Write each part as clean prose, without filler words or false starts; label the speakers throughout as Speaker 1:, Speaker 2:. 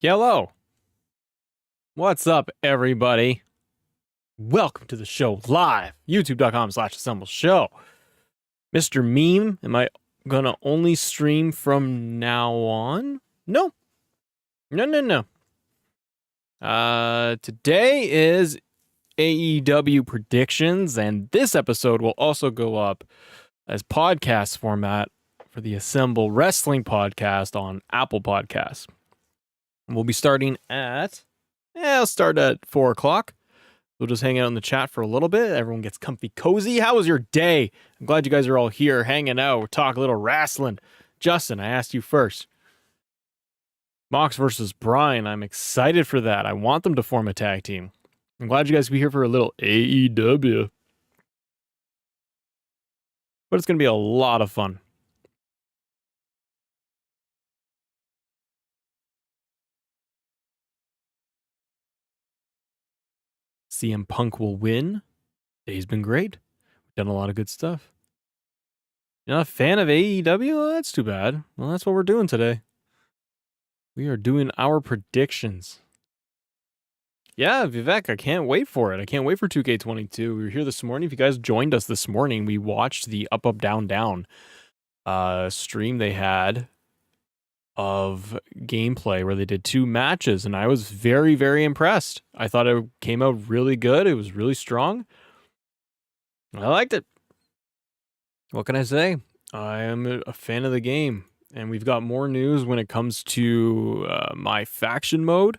Speaker 1: Hello. What's up, everybody? Welcome to the show live. YouTube.com/assemble show. Mr. Meme, am I gonna only stream from now on? No. No. Today is AEW predictions, and this episode will also go up as podcast format for the Assemble Wrestling podcast on Apple Podcasts. We'll be starting at, I'll start at 4 o'clock. We'll just hang out in the chat for a little bit. Everyone gets comfy cozy. How was your day? I'm glad you guys are all here hanging out. We'll talk a little wrestling. Justin, I asked you first. Mox versus Brian. I'm excited for that. I want them to form a tag team. I'm glad you guys can be here for a little AEW. But it's going to be a lot of fun. CM Punk will win. Day's been great. We've done a lot of good stuff. You're not a fan of AEW? Well, that's too bad. Well, that's what we're doing today. We are doing our predictions. Yeah, Vivek, I can't wait for it. I can't wait for 2K22. We were here this morning. If you guys joined us this morning, we watched the Up, Up, Down, Down stream they had of gameplay where they did 2 matches, and I was very, very impressed. I thought it came out really good. It was really strong. I liked it. What can I say? I am a fan of the game, and we've got more news when it comes to my faction mode.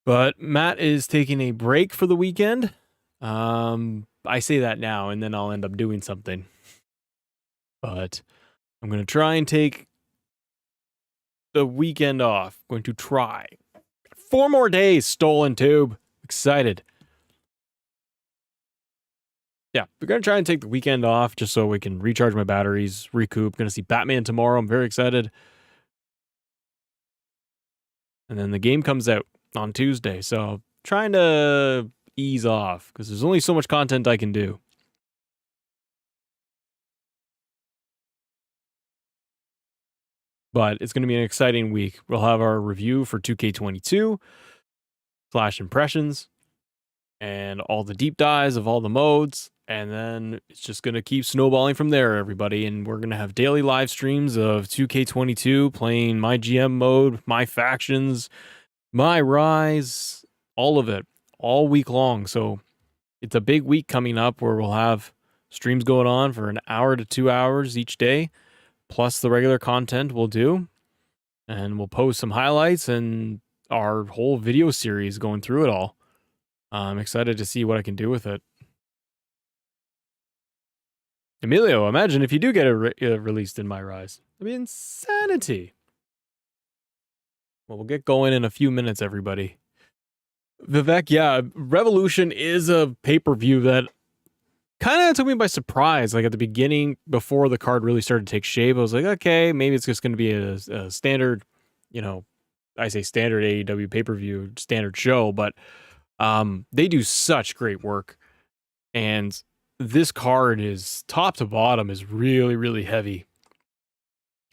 Speaker 1: But Matt is taking a break for the weekend. I say that now, and then I'll end up doing something. But I'm going to try and take the weekend off. Going to try. 4 more days, Stolen Tube. Excited. Yeah, we're going to try and take the weekend off just so we can recharge my batteries, recoup. Going to see Batman tomorrow. I'm very excited. And then the game comes out on Tuesday. So trying to ease off because there's only so much content I can do. But it's going to be an exciting week. We'll have our review for 2K22, Flash Impressions, and all the deep dives of all the modes. And then it's just going to keep snowballing from there, everybody. And we're going to have daily live streams of 2K22 playing my GM mode, my factions, my Rise, all of it, all week long. So it's a big week coming up where we'll have streams going on for an hour to 2 hours each day, plus the regular content we'll do. And we'll post some highlights and our whole video series going through it all. I'm excited to see what I can do with it. Emilio, imagine if you do get it released in my Rise. That'd be insanity. Well, we'll get going in a few minutes, everybody. Vivek, yeah, Revolution is a pay-per-view that kind of took me by surprise. Like at the beginning, before the card really started to take shape, I was like, okay, maybe it's just going to be a standard, I say standard AEW pay-per-view, standard show, but they do such great work. And this card is top to bottom is really, really heavy.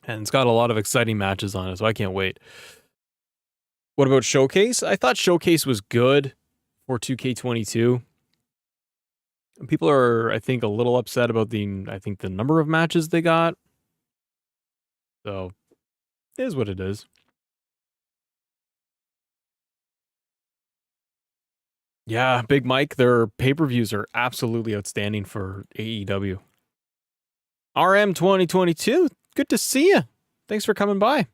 Speaker 1: And it's got a lot of exciting matches on it, so I can't wait. What about Showcase? I thought Showcase was good for 2K22. People are, I think, a little upset about the number of matches they got. So, it is what it is. Yeah, Big Mike, their pay-per-views are absolutely outstanding for AEW. RM 2022, good to see you. Thanks for coming by.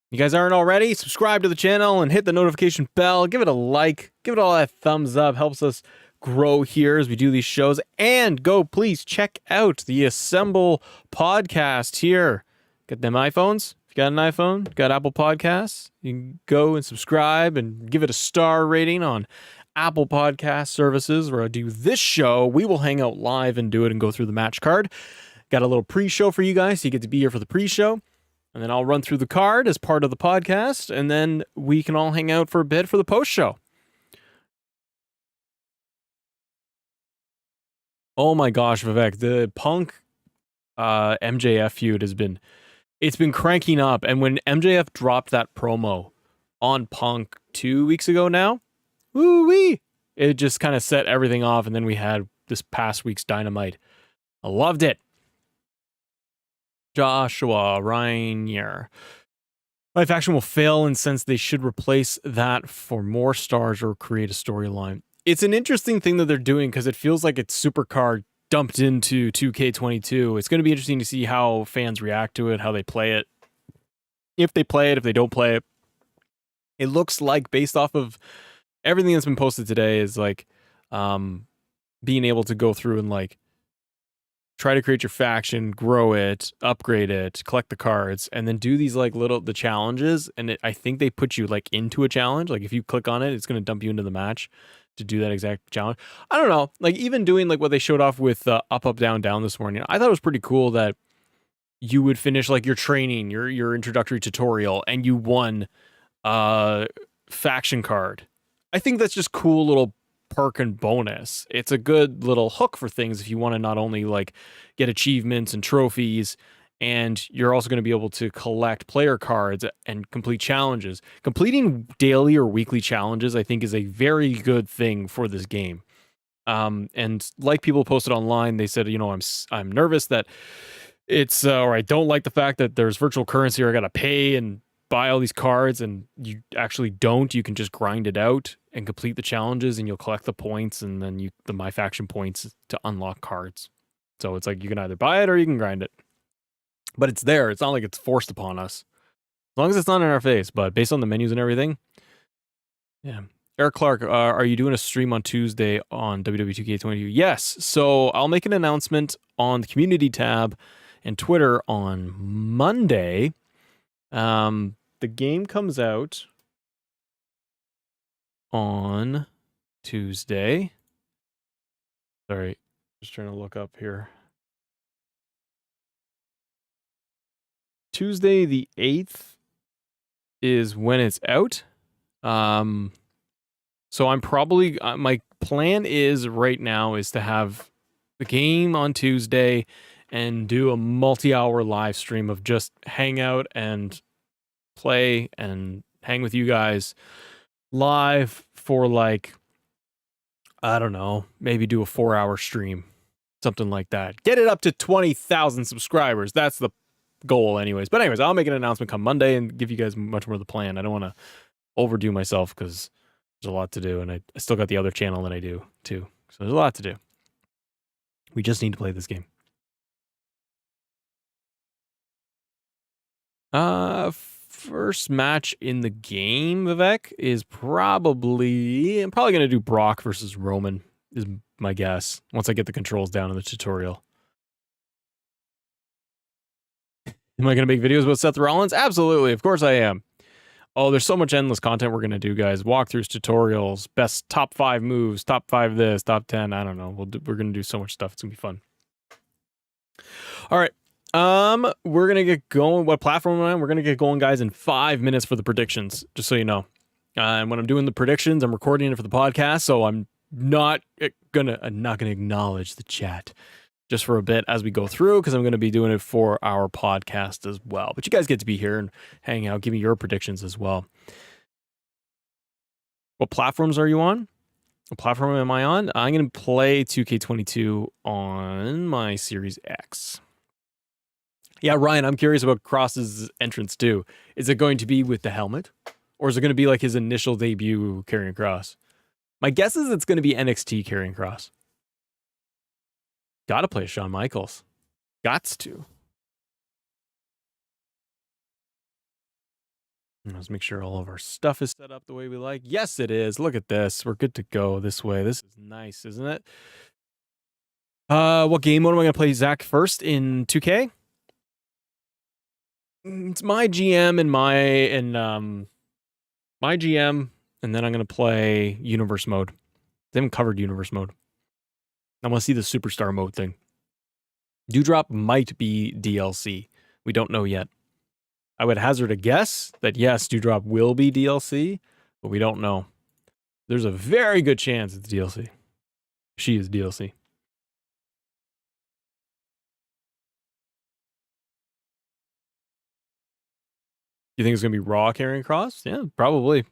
Speaker 1: You guys aren't already? Subscribe to the channel and hit the notification bell. Give it a like. Give it all that thumbs up. Helps us grow here as we do these shows. And go, please, check out the Assemble podcast here. Get them iPhones. If you got an iPhone, got Apple Podcasts, you can go and subscribe and give it a star rating on Apple Podcast services where I do this show. We will hang out live and do it and go through the match card. Got a little pre-show for you guys, so you get to be here for the pre-show. And then I'll run through the card as part of the podcast, and then we can all hang out for a bit for the post-show. Oh my gosh, Vivek, the Punk MJF feud has been it's been cranking up. And when MJF dropped that promo on Punk 2 weeks ago now, woo-wee, it just kind of set everything off. And then we had this past week's Dynamite. I loved it. Joshua Reinier. My faction will fail, and since they should replace that for more stars or create a storyline. It's an interesting thing that they're doing because it feels like it's Supercard dumped into 2K22. It's going to be interesting to see how fans react to it, how they play it. If they play it, if they don't play it. It looks like, based off of everything that's been posted today, is like being able to go through and like try to create your faction, grow it, upgrade it, collect the cards, and then do these like the challenges. And I think they put you like into a challenge. Like if you click on it, it's going to dump you into the match to do that exact challenge. I don't know. Like even doing like what they showed off with up, down, down this morning, I thought it was pretty cool that you would finish like your training, your introductory tutorial, and you won faction card. I think that's just cool little perk and bonus. It's a good little hook for things if you want to not only like get achievements and trophies, and you're also going to be able to collect player cards and complete challenges. Completing daily or weekly challenges, I think, is a very good thing for this game. And like people posted online, they said, you know, I'm nervous that it's or I don't like the fact that there's virtual currency, or I got to pay and buy all these cards, and you actually don't. You can just grind it out and complete the challenges, and you'll collect the points, and then the My Faction points to unlock cards. So it's like you can either buy it or you can grind it. But it's there. It's not like it's forced upon us. As long as it's not in our face, but based on the menus and everything. Yeah. Eric Clark, are you doing a stream on Tuesday on WWE2K22? Yes. So I'll make an announcement on the community tab and Twitter on Monday. The game comes out on Tuesday. Sorry, just trying to look up here. Tuesday the 8th is when it's out. So I'm probably my plan is right now is to have the game on Tuesday and do a multi-hour live stream of just hang out and play and hang with you guys live for like, I don't know, maybe do a 4-hour stream, something like that. Get it up to 20,000 subscribers. That's the goal anyways. But anyways, I'll make an announcement come Monday and give you guys much more of the plan. I don't want to overdo myself because there's a lot to do, and I still got the other channel that I do too. So there's a lot to do. We just need to play this game. First match in the game, Vivek, is I'm probably going to do Brock versus Roman, is my guess, once I get the controls down in the tutorial. Am I going to make videos about Seth Rollins? Absolutely. Of course I am. Oh, there's so much endless content we're going to do, guys. Walkthroughs, tutorials, best top 5 moves, top 5 this, top 10. I don't know. We're going to do so much stuff. It's going to be fun. All right. We're going to get going. What platform am I on? We're going to get going, guys, in 5 minutes for the predictions, just so you know. And when I'm doing the predictions, I'm recording it for the podcast, so I'm not going to acknowledge the chat just for a bit as we go through, because I'm going to be doing it for our podcast as well. But you guys get to be here and hang out, give me your predictions as well. What platforms are you on? What platform am I on? I'm going to play 2K22 on my Series X. Yeah, Ryan, I'm curious about Cross's entrance too. Is it going to be with the helmet? Or is it going to be like his initial debut carrying Cross? My guess is it's going to be NXT carrying Cross. Gotta play Shawn Michaels. Gots to. Let's make sure all of our stuff is set up the way we like. Yes, it is. Look at this. We're good to go this way. This is nice, isn't it? What game mode am I going to play Zach first in 2K? It's my GM and my GM, and then I'm going to play Universe mode. They haven't covered Universe mode. I want to see the Superstar mode thing. Dewdrop might be DLC. We don't know yet. I would hazard a guess that yes, Dewdrop will be DLC, but we don't know. There's a very good chance it's DLC. She is DLC. You think it's going to be Raw carrying across? Yeah, probably.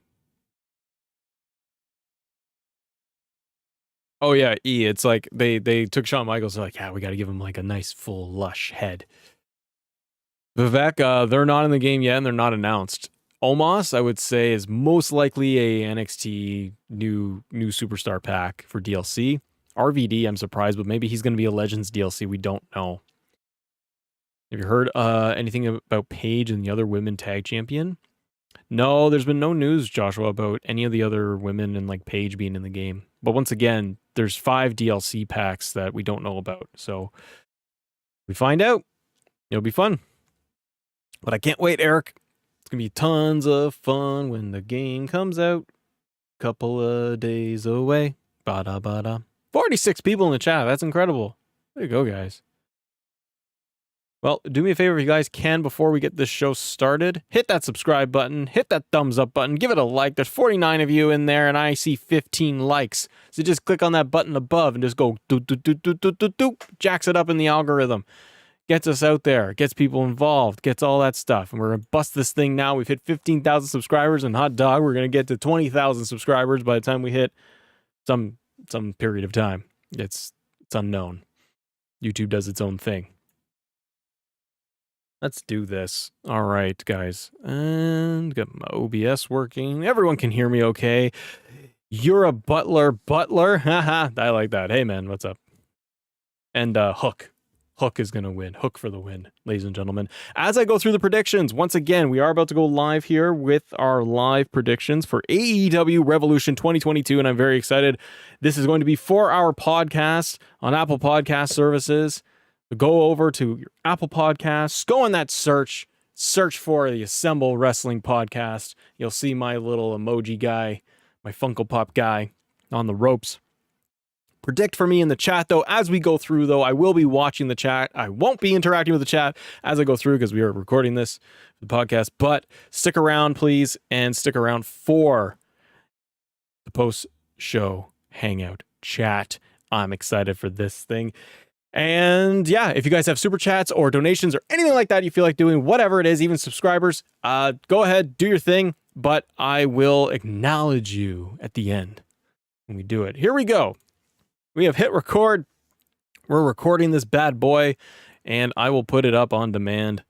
Speaker 1: Oh yeah, it's like they took Shawn Michaels. They're like, yeah, we got to give him like a nice full lush head. Vivek, they're not in the game yet, and they're not announced. Omos, I would say, is most likely a NXT new superstar pack for DLC. RVD, I'm surprised, but maybe he's going to be a Legends DLC. We don't know. Have you heard anything about Paige and the other women tag champion? No, there's been no news, Joshua, about any of the other women and like Paige being in the game. But once again, there's 5 DLC packs that we don't know about. So we find out. It'll be fun. But I can't wait, Eric. It's going to be tons of fun when the game comes out. Couple of days away. Bada bada. 46 people in the chat. That's incredible. There you go, guys. Well, do me a favor if you guys can before we get this show started. Hit that subscribe button. Hit that thumbs up button. Give it a like. There's 49 of you in there, and I see 15 likes. So just click on that button above and just go doop, doop, doop, doop, doop, doop, doop. Jacks it up in the algorithm. Gets us out there. Gets people involved. Gets all that stuff. And we're going to bust this thing now. We've hit 15,000 subscribers, and hot dog, we're going to get to 20,000 subscribers by the time we hit some period of time. It's unknown. YouTube does its own thing. Let's do this. All right, guys. And get my OBS working. Everyone can hear me okay. You're a butler. Haha. I like that. Hey, man, what's up? And Hook. Hook is going to win. Hook for the win, ladies and gentlemen. As I go through the predictions, once again, we are about to go live here with our live predictions for AEW Revolution 2022, and I'm very excited. This is going to be 4-hour podcast on Apple Podcast services. Go over to your Apple Podcasts, go in that search for the Assemble Wrestling Podcast. You'll see my little emoji guy, my Funko Pop guy on the ropes. Predict for me in the chat, though. As we go through, though, I will be watching the chat. I won't be interacting with the chat as I go through because we are recording this the podcast. But stick around, please, and stick around for the post-show hangout chat. I'm excited for this thing. And yeah, if you guys have super chats or donations or anything like that you feel like doing, whatever it is, even subscribers, go ahead, do your thing. But I will acknowledge you at the end when we do it. Here we go. We have hit record. We're recording this bad boy, and I will put it up on demand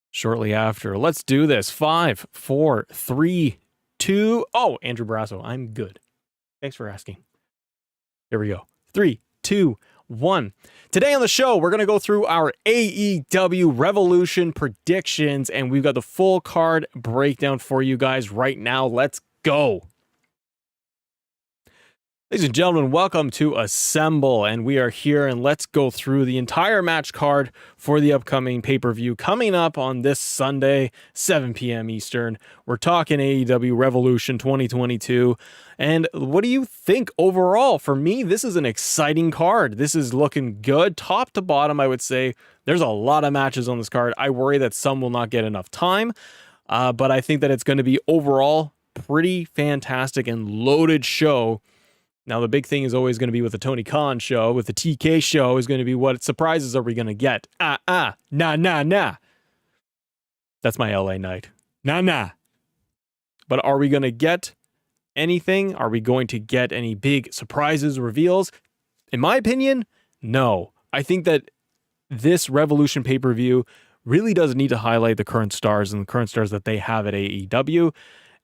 Speaker 1: shortly after. Let's do this. 5, 4, 3, 2. Oh, Andrew Brasso, I'm good. Thanks for asking. Here we go. 3, 2, 1. Today on the show, we're going to go through our AEW Revolution predictions, and we've got the full card breakdown for you guys right now. Let's go. Ladies and gentlemen, welcome to Assemble, and we are here, and let's go through the entire match card for the upcoming pay-per-view coming up on this Sunday, 7 p.m. Eastern. We're talking AEW Revolution 2022, and what do you think overall? For me, this is an exciting card. This is looking good, top to bottom, I would say. There's a lot of matches on this card. I worry that some will not get enough time, but I think that it's going to be overall pretty fantastic and loaded show. Now, the big thing is always going to be with the Tony Khan show, with the TK show, is going to be what surprises are we going to get? Nah. That's my LA night. Nah. But are we going to get anything? Are we going to get any big surprises, reveals? In my opinion, no. I think that this Revolution pay-per-view really does need to highlight the current stars and the current stars that they have at AEW,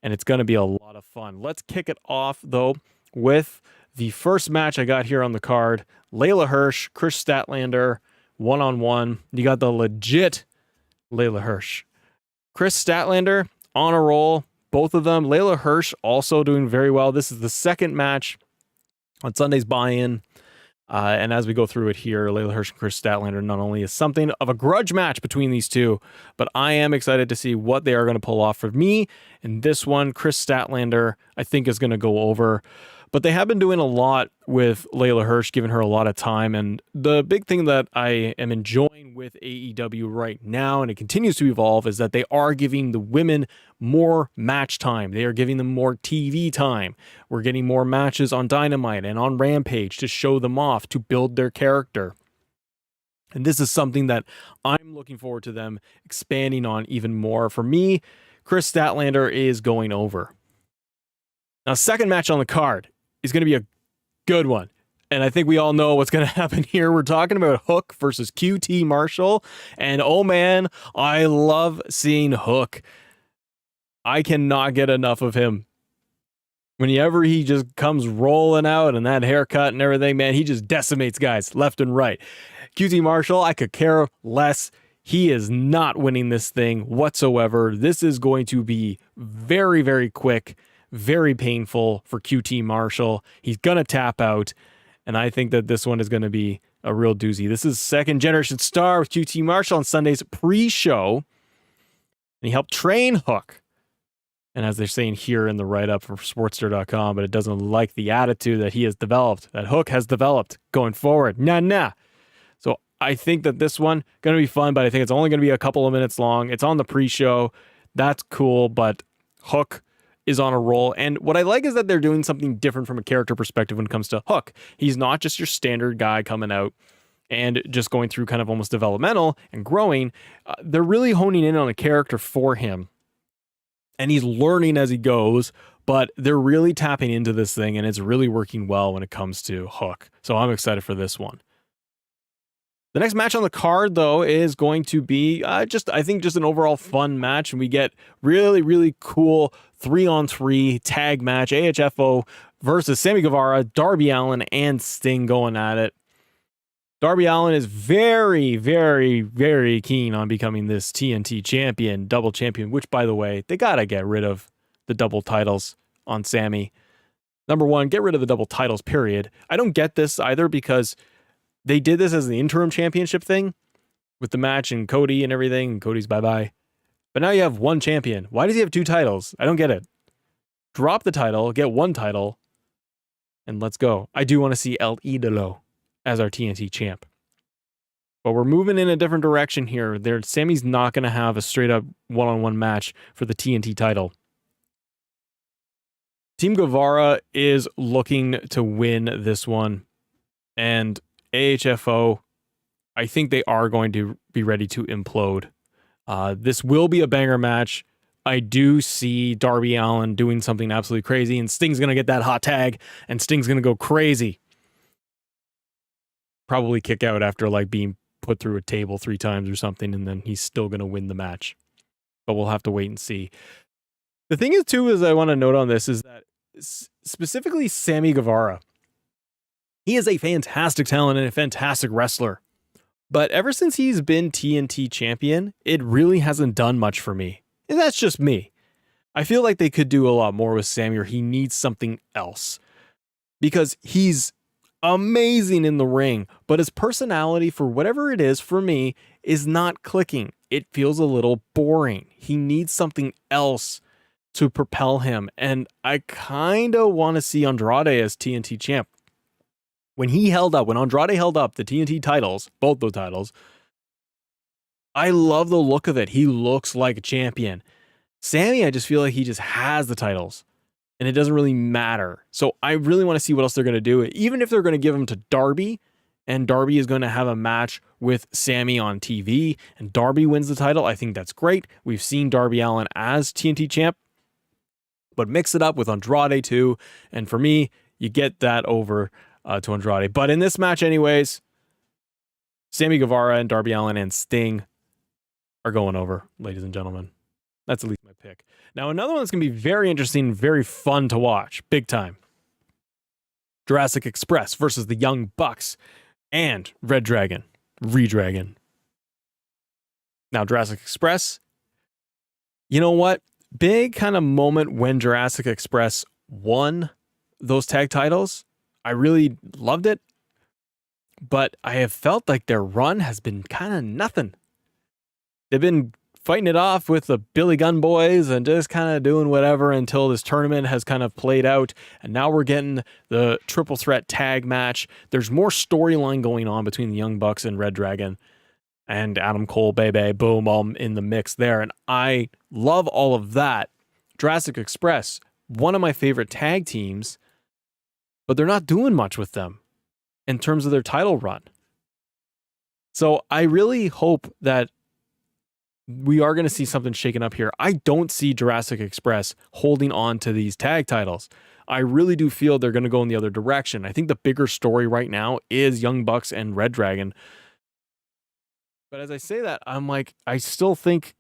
Speaker 1: and it's going to be a lot of fun. Let's kick it off, though, with the first match I got here on the card. Layla Hirsch, Chris Statlander, one-on-one. You got the legit Layla Hirsch. Chris Statlander on a roll, both of them. Layla Hirsch also doing very well. This is the second match on Sunday's buy-in. And as we go through it here, Layla Hirsch and Chris Statlander not only is something of a grudge match between these two, but I am excited to see what they are going to pull off for me. In this one, Chris Statlander, I think, is going to go over. But they have been doing a lot with Layla Hirsch, giving her a lot of time. And the big thing that I am enjoying with AEW right now, and it continues to evolve, is that they are giving the women more match time. They are giving them more TV time. We're getting more matches on Dynamite and on Rampage to show them off, to build their character. And this is something that I'm looking forward to them expanding on even more. For me, Chris Statlander is going over. Now, second match on the card is going to be a good one. And I think we all know what's going to happen here. We're talking about Hook versus QT Marshall. And oh man, I love seeing Hook. I cannot get enough of him. Whenever he just comes rolling out and that haircut and everything, man, he just decimates guys left and right. QT Marshall, I could care less. He is not winning this thing whatsoever. This is going to be very, very quick, very painful for QT Marshall. He's going to tap out, and I think that this one is going to be a real doozy. This is Second Generation Star with QT Marshall on Sunday's pre-show, and he helped train Hook. And as they're saying here in the write-up for Sportster.com, but it doesn't like the attitude that he has developed, that Hook has developed going forward. Nah. So I think that this one going to be fun, but I think it's only going to be a couple of minutes long. It's on the pre-show. That's cool, but Hook is on a roll. And what I like is that they're doing something different from a character perspective when it comes to Hook. He's not just your standard guy coming out and just going through kind of almost developmental and growing. They're really honing in on a character for him. And he's learning as he goes, but they're really tapping into this thing, and it's really working well when it comes to Hook. So I'm excited for this one. The next match on the card, though, is going to be I think just an overall fun match, and we get really, really cool 3-on-3 tag match, AHFO versus Sammy Guevara, Darby Allin, and Sting going at it. Darby Allin is very, very, very keen on becoming this TNT champion, double champion, which, by the way, they got to get rid of the double titles on Sammy. Number one, get rid of the double titles, period. I don't get this either because they did this as the interim championship thing with the match and Cody and everything, and Cody's bye-bye. But now you have one champion. Why does he have two titles? I don't get it. Drop the title, get one title, and let's go. I do want to see El Idolo as our TNT champ. But we're moving in a different direction here. Sammy's not going to have a straight-up one-on-one match for the TNT title. Team Guevara is looking to win this one. And AHFO, I think they are going to be ready to implode. This will be a banger match. I do see Darby Allin doing something absolutely crazy, and Sting's going to get that hot tag, and Sting's going to go crazy. Probably kick out after like being put through a table 3 times or something, and then he's still going to win the match. But we'll have to wait and see. The thing is, too, is I want to note on this is that specifically Sammy Guevara, he is a fantastic talent and a fantastic wrestler. But ever since he's been TNT champion, it really hasn't done much for me. And that's just me. I feel like they could do a lot more with Sammy, or he needs something else. Because he's amazing in the ring, but his personality, for whatever it is, for me, is not clicking. It feels a little boring. He needs something else to propel him, and I kind of want to see Andrade as TNT champ. When Andrade held up the TNT titles, both those titles, I love the look of it. He looks like a champion. Sammy, I just feel like he just has the titles. And it doesn't really matter. So I really want to see what else they're going to do. Even if they're going to give him to Darby, and Darby is going to have a match with Sammy on TV, and Darby wins the title, I think that's great. We've seen Darby Allin as TNT champ, but mix it up with Andrade too. And for me, you get that over to Andrade. But in this match anyways, Sammy Guevara and Darby Allin and Sting are going over, ladies and gentlemen. That's at least my pick. Now, another one that's going to be very interesting, very fun to watch, big time. Jurassic Express versus the Young Bucks and Red Dragon, Redragon. Now, Jurassic Express, you know what? Big kind of moment when Jurassic Express won those tag titles. I really loved it, but I have felt like their run has been kind of nothing. They've been fighting it off with the Billy Gunn boys and just kind of doing whatever until this tournament has kind of played out. And now we're getting the triple threat tag match. There's more storyline going on between the Young Bucks and Red Dragon and Adam Cole, Bebe, boom, all in the mix there. And I love all of that. Jurassic Express, one of my favorite tag teams, but they're not doing much with them in terms of their title run. So I really hope that we are going to see something shaken up here. I don't see Jurassic Express holding on to these tag titles. I really do feel they're going to go in the other direction. I think the bigger story right now is Young Bucks and Red Dragon. But as I say that, I'm like, I still think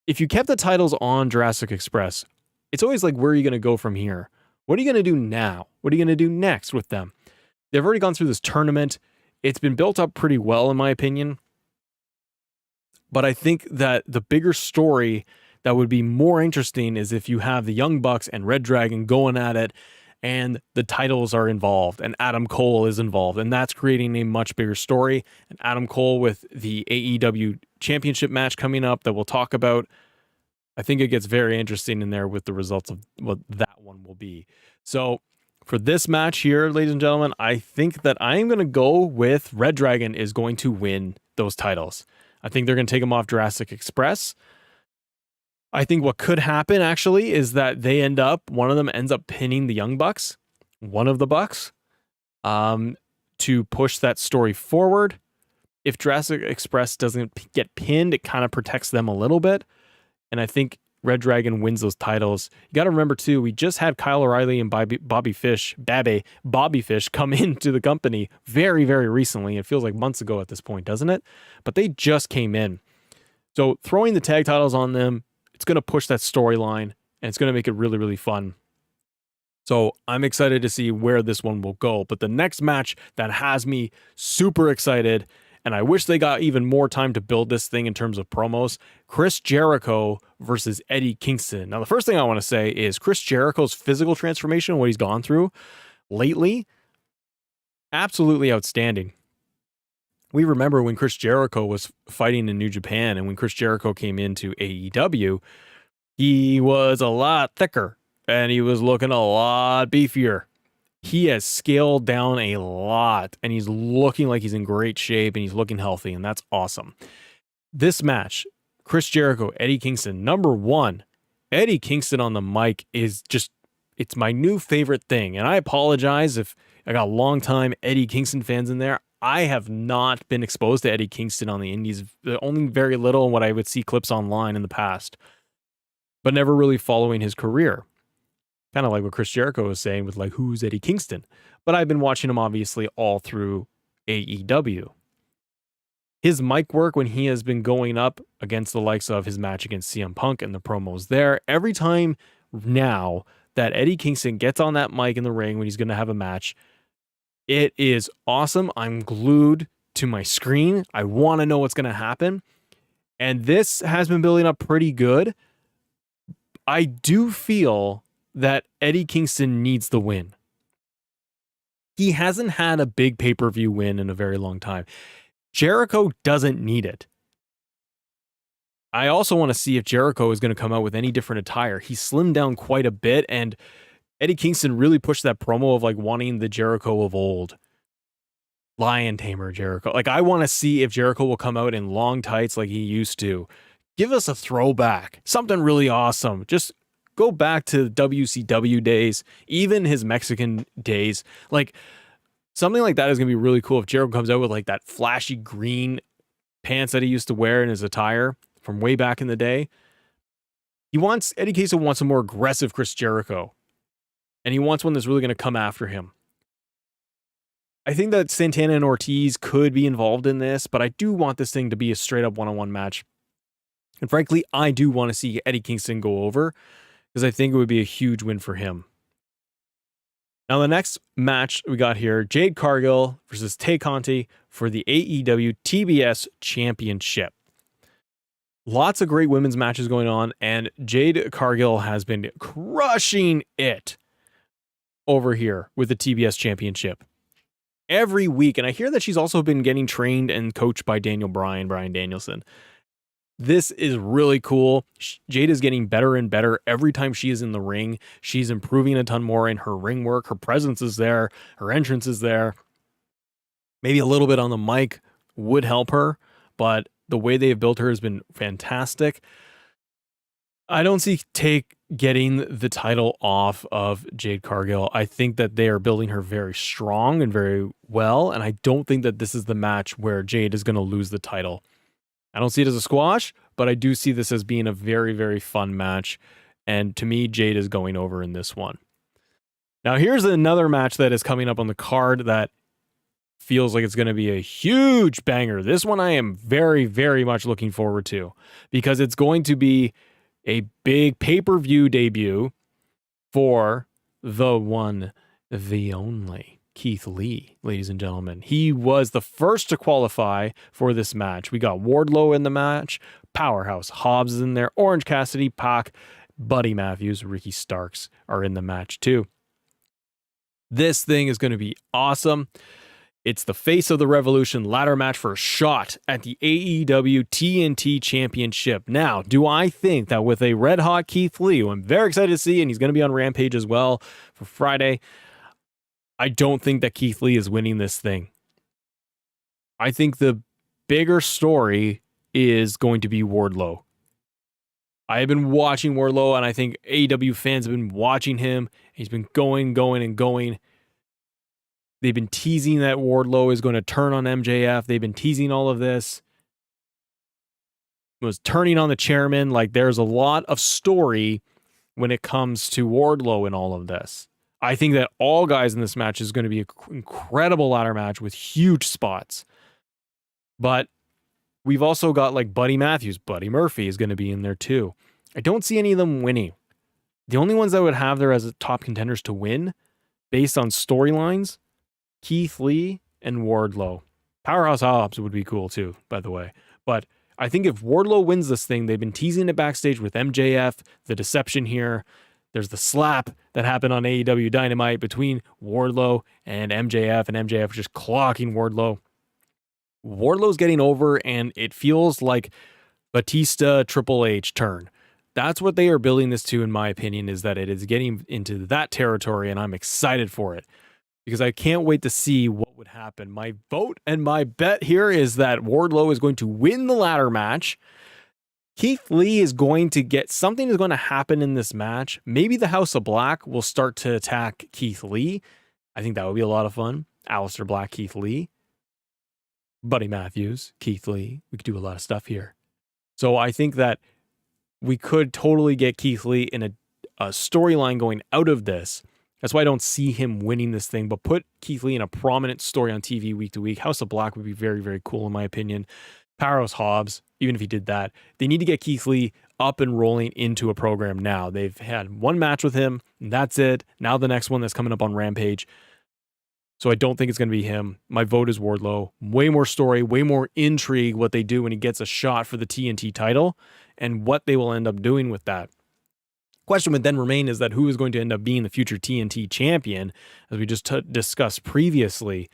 Speaker 1: if you kept the titles on Jurassic Express, it's always like, where are you going to go from here? What are you going to do now? What are you going to do next with them? They've already gone through this tournament. It's been built up pretty well, in my opinion. But I think that the bigger story that would be more interesting is if you have the Young Bucks and Red Dragon going at it and the titles are involved and Adam Cole is involved. And that's creating a much bigger story. And Adam Cole with the AEW championship match coming up that we'll talk about. I think it gets very interesting in there with the results of what that one will be. So for this match here, ladies and gentlemen, I think that I am going to go with Red Dragon is going to win those titles. I think they're going to take them off Jurassic Express. I think what could happen actually is that one of them ends up pinning the Young Bucks, one of the Bucks, to push that story forward. If Jurassic Express doesn't get pinned, it kind of protects them a little bit. And I think Red Dragon wins those titles. You got to remember too, we just had Kyle O'Reilly and Bobby Fish come into the company very, very recently. It feels like months ago at this point, doesn't it? But they just came in. So throwing the tag titles on them, it's going to push that storyline and it's going to make it really, really fun. So I'm excited to see where this one will go. But the next match that has me super excited, and I wish they got even more time to build this thing in terms of promos, Chris Jericho versus Eddie Kingston. Now, the first thing I want to say is Chris Jericho's physical transformation, what he's gone through lately, absolutely outstanding. We remember when Chris Jericho was fighting in New Japan and when Chris Jericho came into AEW, he was a lot thicker and he was looking a lot beefier. He has scaled down a lot and he's looking like he's in great shape and he's looking healthy, and that's awesome. This match, Chris Jericho, Eddie Kingston, number one, Eddie Kingston on the mic is just, it's my new favorite thing. And I apologize if I got long-time Eddie Kingston fans in there. I have not been exposed to Eddie Kingston on the indies, only very little in what I would see clips online in the past, but never really following his career. Kind of like what Chris Jericho was saying with like, who's Eddie Kingston? But I've been watching him obviously all through AEW. His mic work when he has been going up against the likes of his match against CM Punk and the promos there, every time now that Eddie Kingston gets on that mic in the ring when he's going to have a match, it is awesome. I'm glued to my screen. I want to know what's going to happen. And this has been building up pretty good. I do feel that Eddie Kingston needs the win. He hasn't had a big pay-per-view win in a very long time. Jericho doesn't need it. I also want to see if Jericho is going to come out with any different attire. He slimmed down quite a bit, and Eddie Kingston really pushed that promo of like wanting the Jericho of old. Lion Tamer Jericho. Like, I want to see if Jericho will come out in long tights like he used to. Give us a throwback. Something really awesome. Just go back to WCW days, even his Mexican days. Like, something like that is going to be really cool if Jericho comes out with like that flashy green pants that he used to wear in his attire from way back in the day. Eddie Kingston wants a more aggressive Chris Jericho. And he wants one that's really going to come after him. I think that Santana and Ortiz could be involved in this, but I do want this thing to be a straight up one-on-one match. And frankly, I do want to see Eddie Kingston go over because I think it would be a huge win for him. Now, the next match we got here, Jade Cargill versus Tay Conti for the AEW TBS Championship. Lots of great women's matches going on, and Jade Cargill has been crushing it over here with the TBS Championship every week. And I hear that she's also been getting trained and coached by Brian Danielson. This is really cool. Jade is getting better and better every time she is in the ring. She's improving a ton more in her ring work. Her presence is there. Her entrance is there. Maybe a little bit on the mic would help her, but the way they have built her has been fantastic. I don't see Tay getting the title off of Jade Cargill. I think that they are building her very strong and very well, and I don't think that this is the match where Jade is going to lose the title. I don't see it as a squash, but I do see this as being a very, very fun match. And to me, Jade is going over in this one. Now, here's another match that is coming up on the card that feels like it's going to be a huge banger. This one I am very, very much looking forward to because it's going to be a big pay-per-view debut for the one, the only Keith Lee, ladies and gentlemen. He was the first to qualify for this match. We got Wardlow in the match, Powerhouse Hobbs is in there, Orange Cassidy, Pac, Buddy Matthews, Ricky Starks are in the match too. This thing is going to be awesome. It's the Face of the Revolution ladder match for a shot at the AEW TNT Championship. Now, do I think that with a red-hot Keith Lee, who I'm very excited to see, and he's going to be on Rampage as well for Friday, I don't think that Keith Lee is winning this thing. I think the bigger story is going to be Wardlow. I have been watching Wardlow, and I think AEW fans have been watching him. He's been going. They've been teasing that Wardlow is going to turn on MJF. They've been teasing all of this. It was turning on the chairman. Like, there's a lot of story when it comes to Wardlow in all of this. I think that all guys in this match is going to be an incredible ladder match with huge spots. But we've also got like Buddy Matthews. Buddy Murphy is going to be in there too. I don't see any of them winning. The only ones that would have there as top contenders to win based on storylines, Keith Lee and Wardlow. Powerhouse Hobbs would be cool too, by the way. But I think if Wardlow wins this thing, they've been teasing it backstage with MJF, the deception here. There's the slap that happened on AEW Dynamite between Wardlow and MJF just clocking Wardlow. Wardlow's getting over, and it feels like Batista Triple H turn. That's what they are building this to, in my opinion, is that it is getting into that territory, and I'm excited for it because I can't wait to see what would happen. My vote and my bet here is that Wardlow is going to win the ladder match. Keith Lee is going to get something is going to happen in this match. Maybe the House of Black will start to attack Keith Lee. I think that would be a lot of fun. Aleister Black, Keith Lee, Buddy Matthews, Keith Lee. We could do a lot of stuff here. So I think that we could totally get Keith Lee in a storyline going out of this. That's why I don't see him winning this thing, but put Keith Lee in a prominent story on TV week to week. House of Black would be very, very cool in my opinion. Powerhouse Hobbs, even if he did that, they need to get Keith Lee up and rolling into a program now. They've had one match with him, and that's it. Now the next one that's coming up on Rampage. So I don't think it's going to be him. My vote is Wardlow. Way more story, way more intrigue what they do when he gets a shot for the TNT title and what they will end up doing with that. Question would then remain is that who is going to end up being the future TNT champion, as we just discussed previously.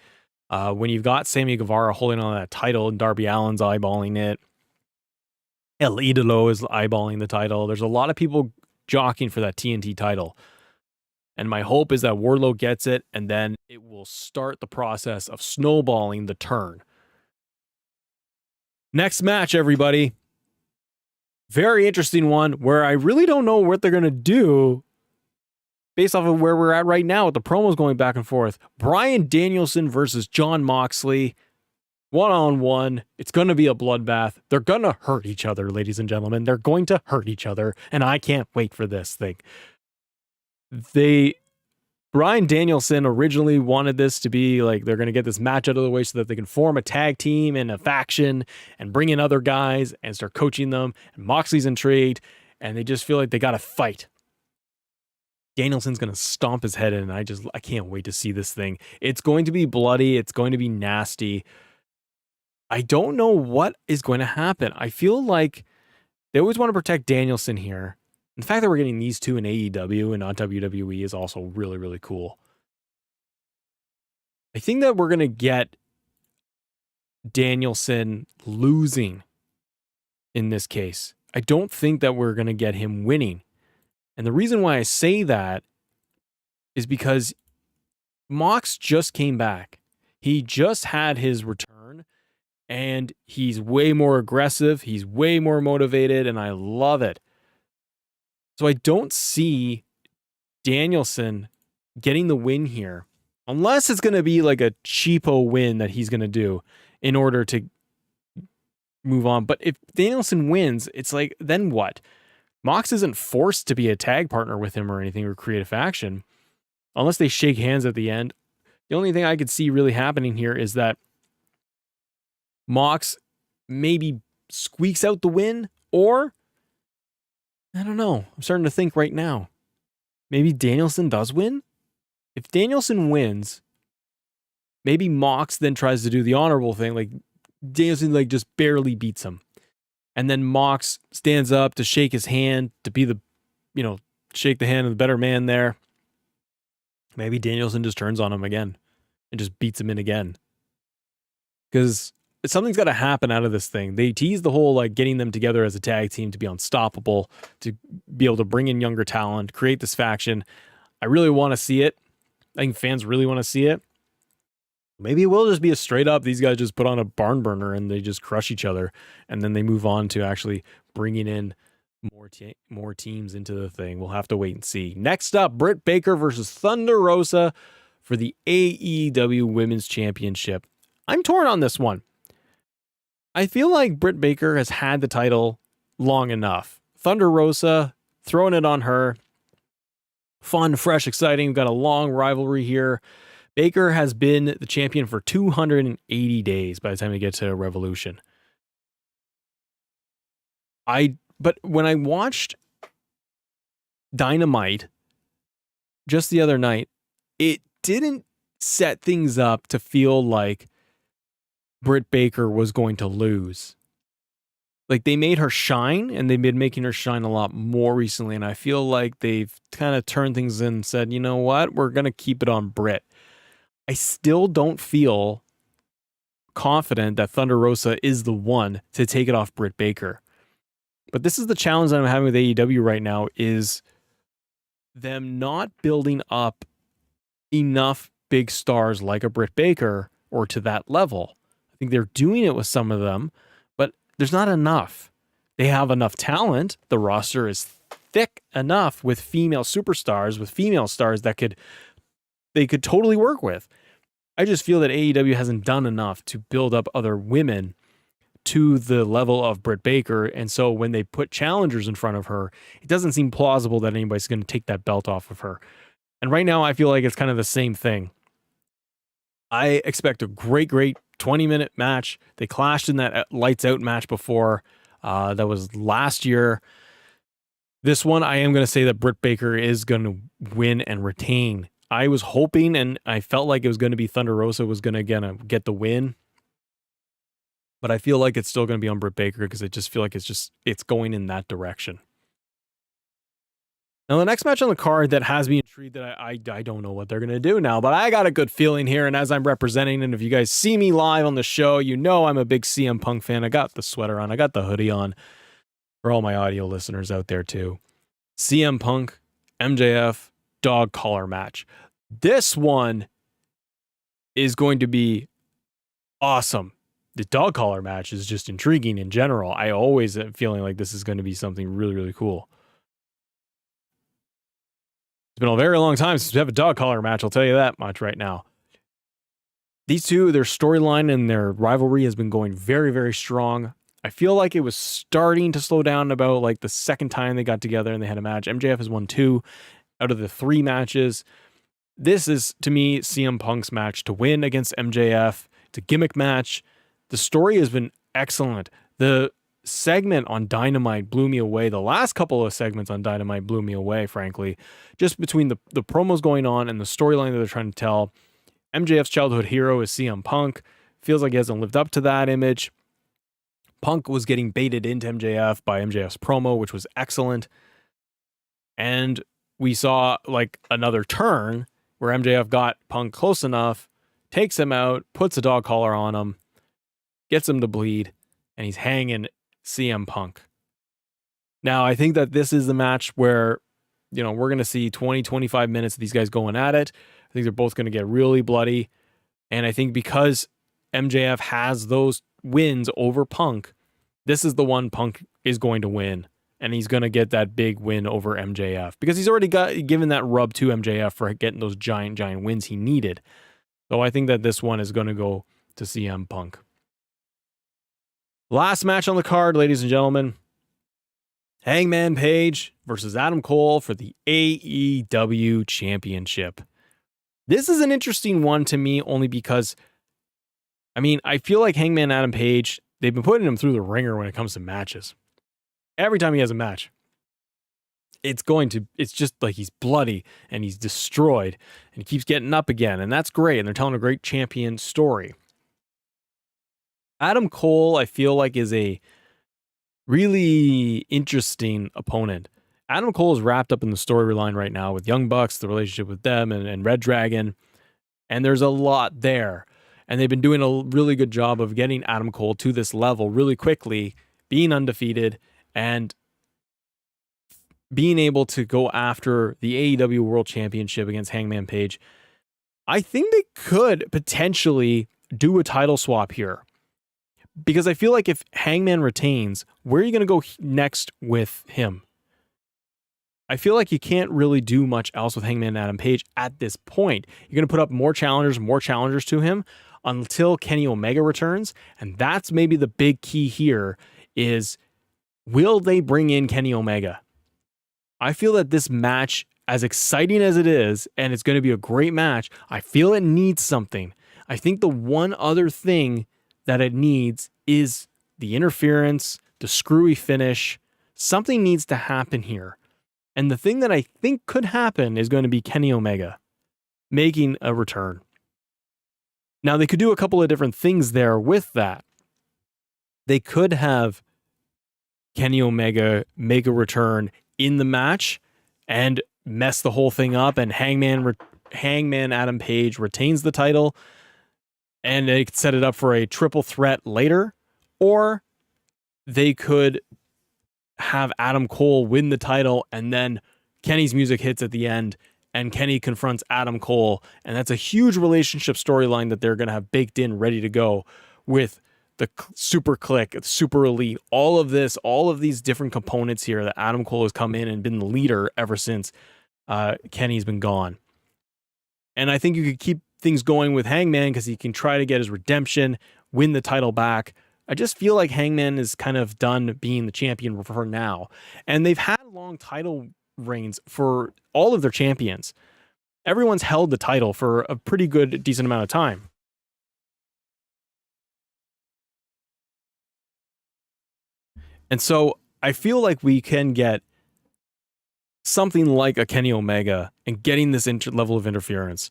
Speaker 1: When you've got Sammy Guevara holding on that title and Darby Allin's eyeballing it, El Idolo is eyeballing the title. There's a lot of people jockeying for that TNT title. And my hope is that Wardlow gets it, and then it will start the process of snowballing the turn. Next match, everybody. Very interesting one where I really don't know what they're going to do based off of where we're at right now with the promos going back and forth. Bryan Danielson versus Jon Moxley. One-on-one. It's going to be a bloodbath. They're going to hurt each other, ladies and gentlemen. They're going to hurt each other, and I can't wait for this thing. Bryan Danielson originally wanted this to be like they're going to get this match out of the way so that they can form a tag team and a faction and bring in other guys and start coaching them. And Moxley's intrigued, and they just feel like they got to fight. Danielson's going to stomp his head in, and I can't wait to see this thing. It's going to be bloody. It's going to be nasty. I don't know what is going to happen. I feel like they always want to protect Danielson here. The fact that we're getting these two in AEW and not WWE is also really, really cool. I think that we're going to get Danielson losing in this case. I don't think that we're going to get him winning. And the reason why I say that is because Mox just came back. He just had his return, and he's way more aggressive. He's way more motivated, and I love it. So I don't see Danielson getting the win here, unless it's going to be like a cheapo win that he's going to do in order to move on. But if Danielson wins, it's like, then what? Mox isn't forced to be a tag partner with him or anything or create a faction unless they shake hands at the end. The only thing I could see really happening here is that Mox maybe squeaks out the win, or I don't know. I'm starting to think right now. Maybe Danielson does win? If Danielson wins, maybe Mox then tries to do the honorable thing. Like Danielson like just barely beats him. And then Mox stands up to shake his hand, to be the, shake the hand of the better man there. Maybe Danielson just turns on him again and just beats him in again. Because something's got to happen out of this thing. They tease the whole like getting them together as a tag team to be unstoppable, to be able to bring in younger talent, create this faction. I really want to see it. I think fans really want to see it. Maybe it will just be a straight up, these guys just put on a barn burner and they just crush each other. And then they move on to actually bringing in more teams into the thing. We'll have to wait and see. Next up, Britt Baker versus Thunder Rosa for the AEW Women's Championship. I'm torn on this one. I feel like Britt Baker has had the title long enough. Thunder Rosa, throwing it on her. Fun, fresh, exciting. We've got a long rivalry here. Baker has been the champion for 280 days by the time we get to Revolution. But when I watched Dynamite just the other night, it didn't set things up to feel like Britt Baker was going to lose. Like they made her shine, and they've been making her shine a lot more recently. And I feel like they've kind of turned things in and said, you know what? We're going to keep it on Britt. I still don't feel confident that Thunder Rosa is the one to take it off Britt Baker. But this is the challenge that I'm having with AEW right now, is them not building up enough big stars like a Britt Baker or to that level. I think they're doing it with some of them, but there's not enough. They have enough talent. The roster is thick enough with female superstars, with female stars that they could totally work with. I just feel that AEW hasn't done enough to build up other women to the level of Britt Baker. And so when they put challengers in front of her, it doesn't seem plausible that anybody's going to take that belt off of her. And right now I feel like it's kind of the same thing. I expect a great 20-minute match. They clashed in that lights out match before. That was last year. This one, I am going to say that Britt Baker is going to win and retain. I was hoping, and I felt like it was going to be Thunder Rosa was going to get the win. But I feel like it's still going to be on Britt Baker because I just feel like it's going in that direction. Now, the next match on the card that has me intrigued, that I don't know what they're going to do now, but I got a good feeling here. And as I'm representing, and if you guys see me live on the show, you know I'm a big CM Punk fan. I got the sweater on. I got the hoodie on for all my audio listeners out there too. CM Punk, MJF, dog collar match. This one is going to be awesome. The dog collar match is just intriguing in general. I always am feeling like this is going to be something really, really cool. It's been a very long time since we have a dog collar match. I'll tell you that much right now. These two, their storyline and their rivalry has been going very, very strong. I feel like it was starting to slow down about like the second time they got together and they had a match. MJF has won 2 out of the 3 matches. This is, to me, CM Punk's match to win against MJF. It's a gimmick match. The story has been excellent. The segment on Dynamite blew me away. The last couple of segments on Dynamite blew me away, frankly. Just between the promos going on and the storyline that they're trying to tell. MJF's childhood hero is CM Punk. Feels like he hasn't lived up to that image. Punk was getting baited into MJF by MJF's promo, which was excellent. And we saw like another turn where MJF got Punk close enough, takes him out, puts a dog collar on him, gets him to bleed, and he's hanging CM Punk. Now, I think that this is the match where, we're going to see 20, 25 minutes of these guys going at it. I think they're both going to get really bloody. And I think because MJF has those wins over Punk, this is the one Punk is going to win. And he's going to get that big win over MJF because he's already given that rub to MJF for getting those giant wins he needed. So I think that this one is going to go to CM Punk. Last match on the card, ladies and gentlemen. Hangman Page versus Adam Cole for the AEW Championship. This is an interesting one to me only because, I feel like Hangman Adam Page, they've been putting him through the ringer when it comes to matches. Every time he has a match, it's just like he's bloody and he's destroyed and he keeps getting up again. And that's great. And they're telling a great champion story. Adam Cole, I feel like, is a really interesting opponent. Adam Cole is wrapped up in the storyline right now with Young Bucks, the relationship with them and Red Dragon. And there's a lot there. And they've been doing a really good job of getting Adam Cole to this level really quickly, being undefeated, and being able to go after the AEW World Championship against Hangman Page. I think they could potentially do a title swap here. Because I feel like if Hangman retains, where are you going to go next with him? I feel like you can't really do much else with Hangman Adam Page at this point. You're going to put up more challengers to him until Kenny Omega returns. And that's maybe the big key here is, will they bring in Kenny Omega? I feel that this match, as exciting as it is, and it's going to be a great match, I feel it needs something. I think the one other thing that it needs is the interference, the screwy finish. Something needs to happen here. And the thing that I think could happen is going to be Kenny Omega making a return. Now, they could do a couple of different things there with that. They could have Kenny Omega make a return in the match and mess the whole thing up, and Hangman Adam Page retains the title, and they could set it up for a triple threat later. Or they could have Adam Cole win the title, and then Kenny's music hits at the end, and Kenny confronts Adam Cole, and that's a huge relationship storyline that they're going to have baked in, ready to go, with the Super Click, Super Elite, all of these different components here that Adam Cole has come in and been the leader ever since Kenny's been gone. And I think you could keep things going with Hangman because he can try to get his redemption, win the title back. I just feel like Hangman is kind of done being the champion for now. And they've had long title reigns for all of their champions. Everyone's held the title for a pretty good, decent amount of time. And so I feel like we can get something like a Kenny Omega and getting this level of interference.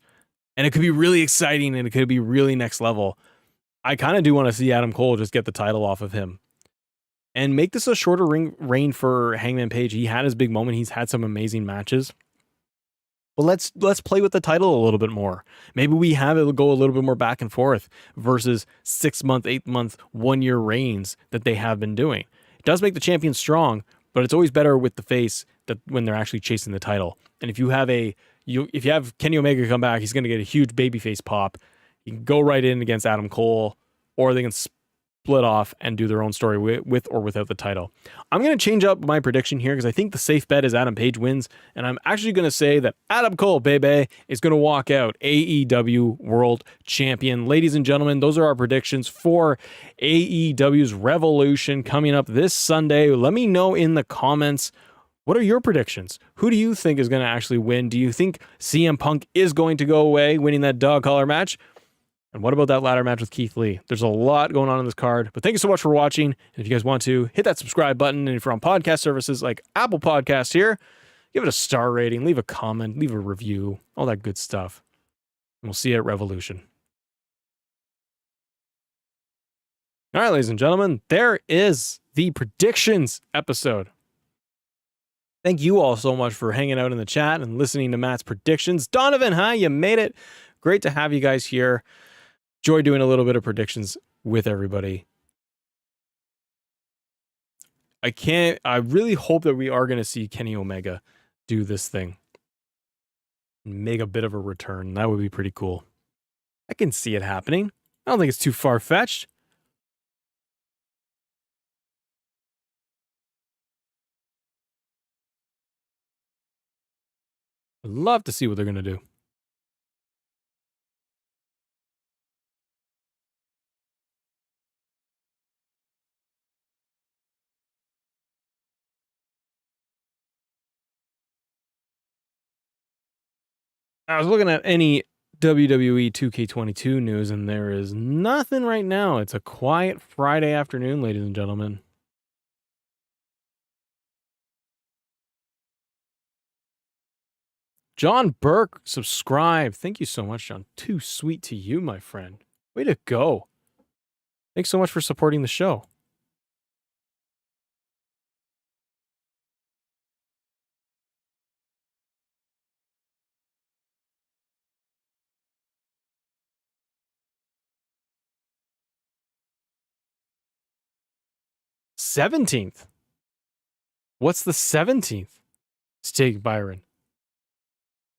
Speaker 1: And it could be really exciting and it could be really next level. I kind of do want to see Adam Cole just get the title off of him and make this a shorter reign for Hangman Page. He had his big moment. He's had some amazing matches. But let's play with the title a little bit more. Maybe we have it go a little bit more back and forth versus 6-month, 8-month, 1-year reigns that they have been doing. It does make the champion strong, but it's always better with the face that when they're actually chasing the title. And if you have if you have Kenny Omega come back, he's going to get a huge babyface pop. You can go right in against Adam Cole, or they can split off and do their own story with or without the title. I'm going to change up my prediction here because I think the safe bet is Adam Page wins, and I'm actually going to say that Adam Cole, baby, is going to walk out AEW World Champion. Ladies and gentlemen, those are our predictions for AEW's Revolution coming up this Sunday. Let me know in the comments, what are your predictions? Who do you think is going to actually win? Do you think CM Punk is going to go away winning that dog collar match? And what about that ladder match with Keith Lee? There's a lot going on in this card. But thank you so much for watching. And if you guys want to, hit that subscribe button. And if you're on podcast services like Apple Podcasts here, give it a star rating, leave a comment, leave a review, all that good stuff. And we'll see you at Revolution. All right, ladies and gentlemen, there is the predictions episode. Thank you all so much for hanging out in the chat and listening to Matt's predictions. Donovan, hi, you made it. Great to have you guys here. Enjoy doing a little bit of predictions with everybody. I really hope that we are going to see Kenny Omega do this thing and make a bit of a return. That would be pretty cool. I can see it happening. I don't think it's too far-fetched. I'd love to see what they're going to do. I was looking at any WWE 2K22 news, and there is nothing right now. It's a quiet Friday afternoon, ladies and gentlemen. John Burke, subscribe. Thank you so much, John. Too sweet to you, my friend. Way to go. Thanks so much for supporting the show. $17th. What's the 17th? Stig Byron.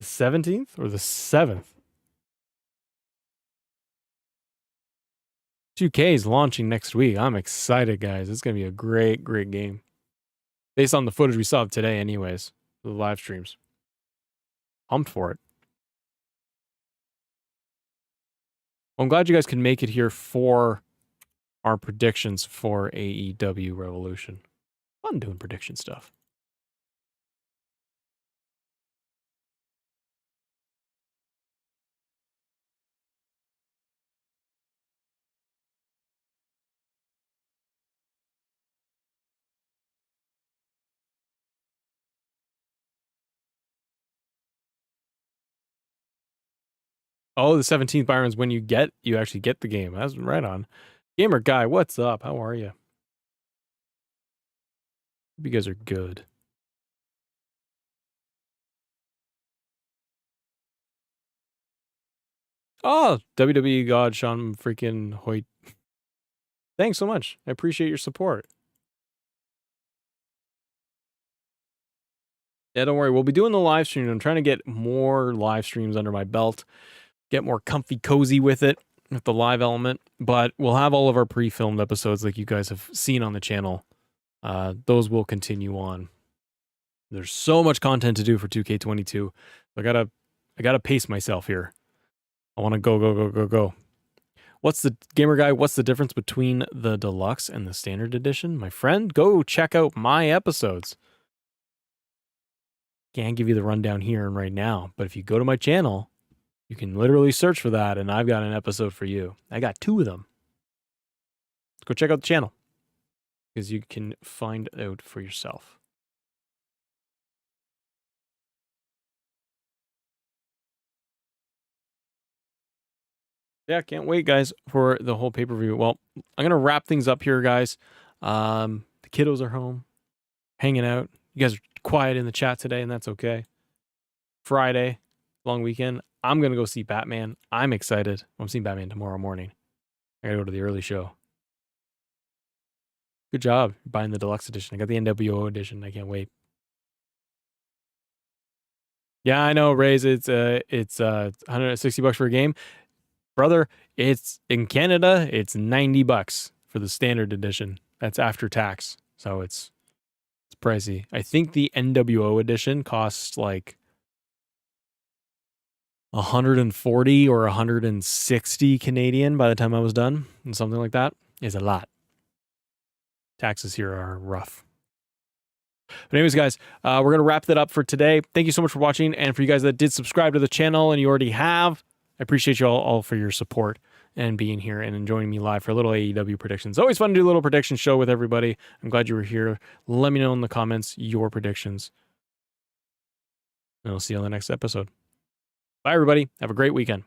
Speaker 1: The 17th or the 7th? 2K is launching next week. I'm excited, guys. It's going to be a great, great game. Based on the footage we saw today, anyways, the live streams. Pumped for it. Well, I'm glad you guys can make it here for our predictions for AEW Revolution. Fun doing prediction stuff. Oh, the 17th, Byron's when you actually get the game. That's right on. Gamer Guy, what's up? How are you? Hope you guys are good. Oh, WWE God, Sean freaking Hoyt. Thanks so much. I appreciate your support. Yeah, don't worry. We'll be doing the live stream. I'm trying to get more live streams under my belt, get more comfy cozy with it, with the live element. But we'll have all of our pre-filmed episodes like you guys have seen on the channel. Those will continue on. There's so much content to do for 2K22. I gotta pace myself here. I want to go. What's the Gamer Guy? What's the difference between the deluxe and the standard edition? My friend, go check out my episodes. Can't give you the rundown here and right now, but if you go to my channel, you can literally search for that, and I've got an episode for you. I got 2 of them. Go check out the channel because you can find out for yourself. Yeah, can't wait, guys, for the whole pay-per-view. Well, I'm going to wrap things up here, guys. The kiddos are home, hanging out. You guys are quiet in the chat today, and that's okay. Friday, long weekend. I'm going to go see Batman. I'm excited. I'm seeing Batman tomorrow morning. I got to go to the early show. Good job buying the deluxe edition. I got the NWO edition. I can't wait. Yeah, I know, Raise. It's $160 for a game. Brother, it's in Canada, it's $90 for the standard edition. That's after tax. So it's pricey. I think the NWO edition costs like 140 or 160 Canadian by the time I was done, and something like that is a lot. Taxes here are rough. But anyways, guys, we're going to wrap that up for today. Thank you so much for watching. And for you guys that did subscribe to the channel and you already have, I appreciate you all for your support and being here and joining me live for a little AEW predictions. Always fun to do a little prediction show with everybody. I'm glad you were here. Let me know in the comments your predictions. And I'll see you on the next episode. Bye, everybody. Have a great weekend.